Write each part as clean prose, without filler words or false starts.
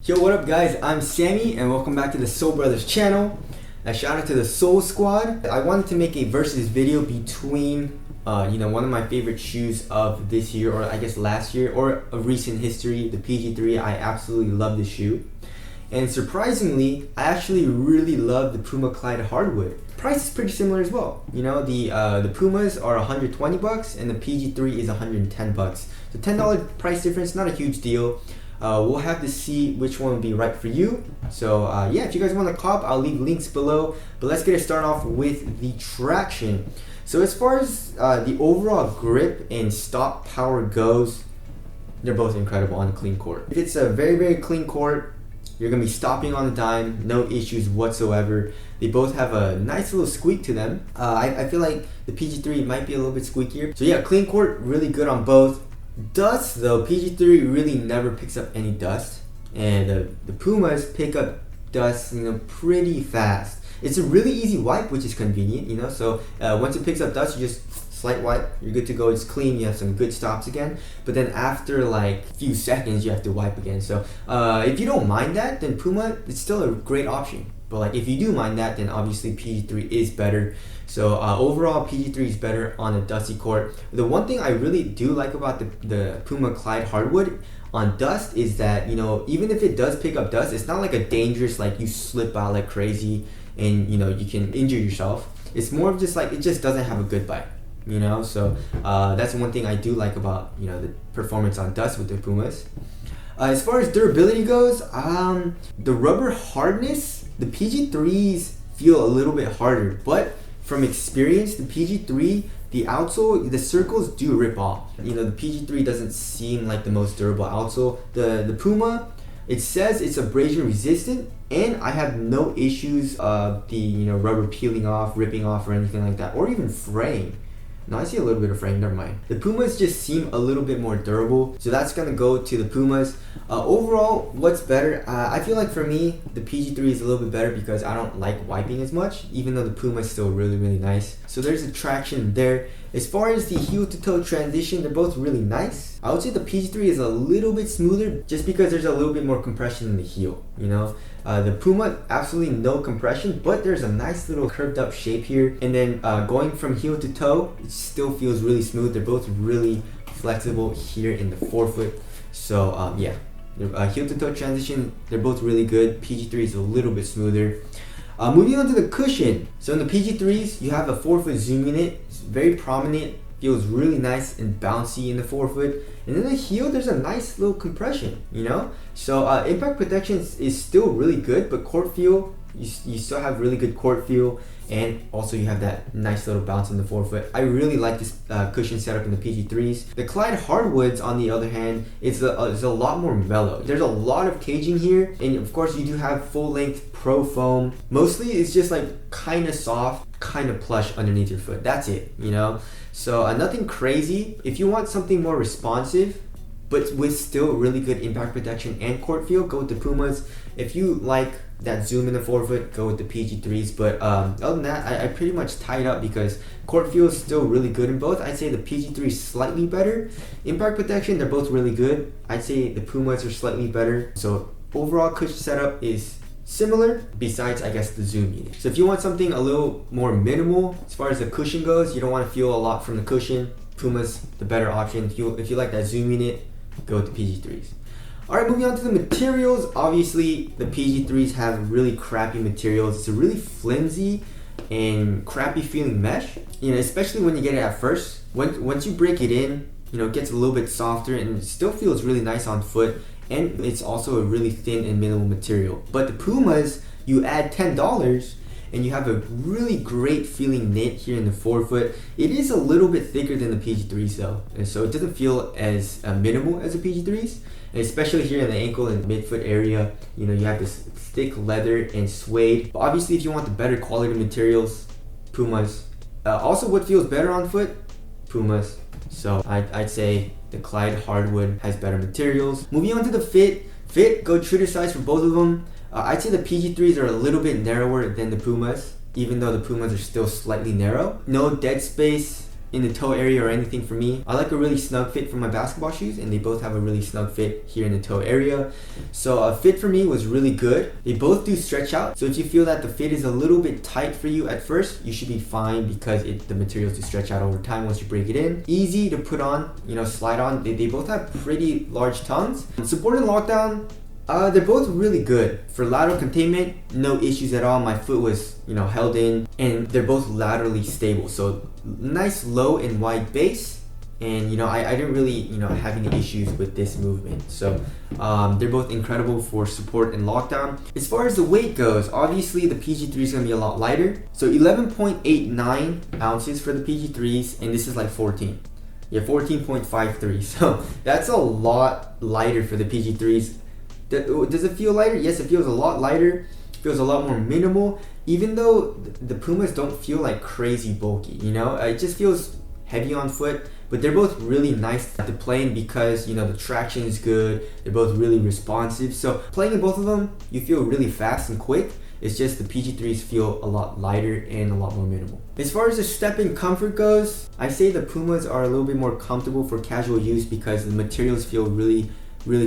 Yo, what up guys? I'm Sammy and welcome back to the Soul Brothers channel. Shout out to the Soul Squad. I wanted to make a versus video between one of my favorite shoes of this year, or I guess last year, or of recent history, the PG3. I absolutely love this shoe. And surprisingly, I actually really love the Puma Clyde Hardwood. Price is pretty similar as well. You know, the Pumas are 120 bucks and the PG3 is 110 bucks. So $10 price difference, not a huge deal. We'll have to see which one will be right for you. So yeah, if you guys want to cop, I'll leave links below. But let's get it started off with the traction. So as far as the overall grip and stop power goes, they're both incredible on a clean court. If it's a very, very clean court, you're going to be stopping on the dime, no issues whatsoever. They both have a nice little squeak to them. I feel like the PG3 might be a little bit squeakier. So yeah, clean court, really good on both. Dust though, PG3 really never picks up any dust. And the Pumas pick up dust, pretty fast. It's a really easy wipe, which is convenient, so once it picks up dust, you just slight wipe, you're good to go, it's clean, you have some good stops again. But then after like a few seconds, you have to wipe again. So if you don't mind that, then Puma, it's still a great option. But like if you do mind that, then obviously PG3 is better. So overall, PG3 is better on a dusty court. The one thing I really do like about the Puma Clyde Hardwood on dust is that, even if it does pick up dust, it's not like a dangerous, like you slip out like crazy and you can injure yourself. It's more of just like, it just doesn't have a good bite. So that's one thing I do like about the performance on dust with the Pumas. As far as durability goes, the rubber hardness, the PG3s feel a little bit harder, but from experience, the PG3, the outsole, the circles do rip off. The PG3 doesn't seem like the most durable outsole. The Puma, it says it's abrasion resistant, and I have no issues of the rubber peeling off, ripping off, or anything like that, or even fraying. No, I see a little bit of fraying, never mind. The Pumas just seem a little bit more durable, so that's gonna go to the Pumas. Overall, what's better? I feel like for me, the PG3 is a little bit better because I don't like wiping as much, even though the Puma is still really, really nice. So there's a traction there. As far as the heel to toe transition, they're both really nice. I would say the PG3 is a little bit smoother just because there's a little bit more compression in the heel, The Puma, absolutely no compression, but there's a nice little curved up shape here. And then going from heel to toe, it still feels really smooth. They're both really flexible here in the forefoot. So yeah, heel to toe transition, they're both really good. PG3 is a little bit smoother. Moving on to the cushion. So in the PG3s, you have a forefoot zoom unit. It's very prominent, feels really nice and bouncy in the forefoot. And then the heel, there's a nice little compression, So impact protection is still really good, but court feel, you still have really good court feel, and also you have that nice little bounce in the forefoot. I really like this cushion setup in the PG3s. The Clyde Hardwoods, on the other hand, is a lot more mellow. There's a lot of caging here, and of course you do have full length pro foam. Mostly it's just like kind of soft, kind of plush underneath your foot. That's it, So nothing crazy. If you want something more responsive, but with still really good impact protection and court feel, go with the Pumas. If you like that zoom in the forefoot, go with the PG3s. But other than that, I pretty much tied up because court feel is still really good in both. I'd say the PG3 is slightly better. Impact protection, they're both really good. I'd say the Pumas are slightly better. So overall cushion setup is similar, besides I guess the zoom unit. So if you want something a little more minimal as far as the cushion goes, you don't want to feel a lot from the cushion, Puma's the better option. If you like that zoom unit, go with the PG3s. Alright, moving on to the materials. Obviously, the PG3s have really crappy materials. It's a really flimsy and crappy feeling mesh, especially when you get it at first. Once you break it in, it gets a little bit softer and it still feels really nice on foot. And it's also a really thin and minimal material. But the Pumas, you add $10 and you have a really great feeling knit here in the forefoot. It is a little bit thicker than the PG3s though, and so it doesn't feel as minimal as the PG3s. And especially here in the ankle and midfoot area, you have this thick leather and suede. But obviously, if you want the better quality materials, Pumas. Also, what feels better on foot? Pumas. So I'd say the Clyde Hardwood has better materials. Moving on to the fit, go true to size for both of them. I'd say the PG3s are a little bit narrower than the Pumas, even though the Pumas are still slightly narrow. No dead space, in the toe area or anything for me. I like a really snug fit for my basketball shoes, and they both have a really snug fit here in the toe area. So fit for me was really good. They both do stretch out, so if you feel that the fit is a little bit tight for you at first, you should be fine because the materials do stretch out over time once you break it in. Easy to put on, slide on. They both have pretty large tongues. Support and lockdown, they're both really good. For lateral containment, no issues at all. My foot was, held in, and they're both laterally stable. So nice low and wide base, and I didn't really, have any issues with this movement. So they're both incredible for support and lockdown. As far as the weight goes, obviously the PG3 is gonna be a lot lighter. So 11.89 ounces for the PG3s, and this is like 14. Yeah, 14.53. So that's a lot lighter for the PG3s. Does it feel lighter? Yes, it feels a lot lighter. It feels a lot more minimal, even though the Pumas don't feel like crazy bulky, It just feels heavy on foot, but they're both really nice to play in because, the traction is good. They're both really responsive. So playing in both of them, you feel really fast and quick. It's just the PG3s feel a lot lighter and a lot more minimal. As far as the step and comfort goes, I say the Pumas are a little bit more comfortable for casual use because the materials feel really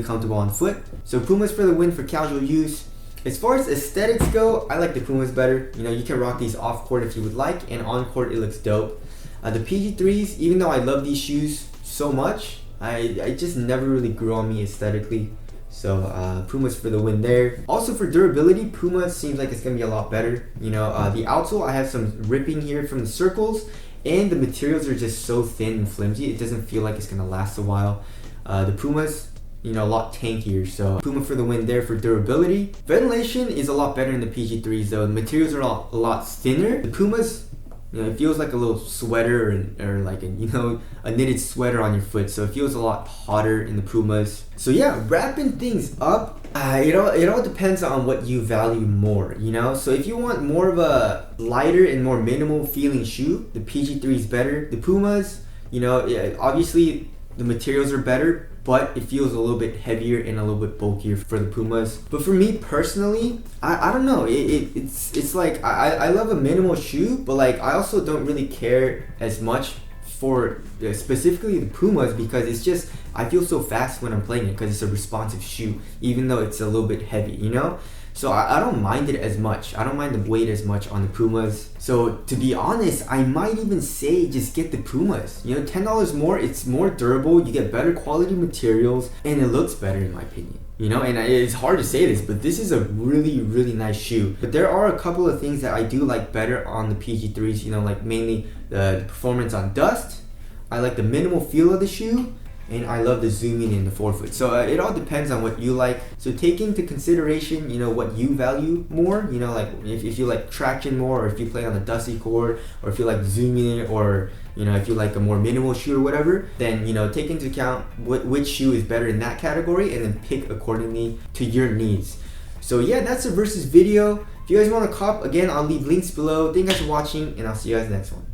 comfortable on foot. So Pumas for the win for casual use. As far as aesthetics go, I like the Pumas better. You can rock these off court if you would like, and on court it looks dope. The PG3s, even though I love these shoes so much, I just never really grew on me aesthetically. So Pumas for the win there. Also for durability, Puma seems like it's gonna be a lot better. The outsole, I have some ripping here from the circles, and the materials are just so thin and flimsy, it doesn't feel like it's gonna last a while. The Pumas, a lot tankier, so Puma for the win there for durability. Ventilation is a lot better in the PG3s though. The materials are a lot thinner. The Pumas, it feels like a little sweater or like a knitted sweater on your foot, so it feels a lot hotter in the Pumas. So yeah, wrapping things up, it all depends on what you value more, So if you want more of a lighter and more minimal feeling shoe, the PG3 is better. The Pumas, obviously the materials are better, but it feels a little bit heavier and a little bit bulkier for the Pumas. But for me personally, I don't know. It's like I love a minimal shoe, but like I also don't really care as much for specifically the Pumas because it's just I feel so fast when I'm playing it because it's a responsive shoe, even though it's a little bit heavy, So I don't mind it as much. I don't mind the weight as much on the Pumas. So to be honest, I might even say just get the Pumas. $10 more, it's more durable, you get better quality materials, and it looks better in my opinion. And it's hard to say this, but this is a really nice shoe. But there are a couple of things that I do like better on the PG3s, like mainly the performance on dust. I like the minimal feel of the shoe, and I love the zooming in the forefoot. So it all depends on what you like. So take into consideration, what you value more. Like if you like traction more, or if you play on a dusty court, or if you like zooming in, or if you like a more minimal shoe or whatever, then take into account which shoe is better in that category, and then pick accordingly to your needs. So yeah, that's the versus video. If you guys want to cop, again, I'll leave links below. Thank you guys for watching, and I'll see you guys next one.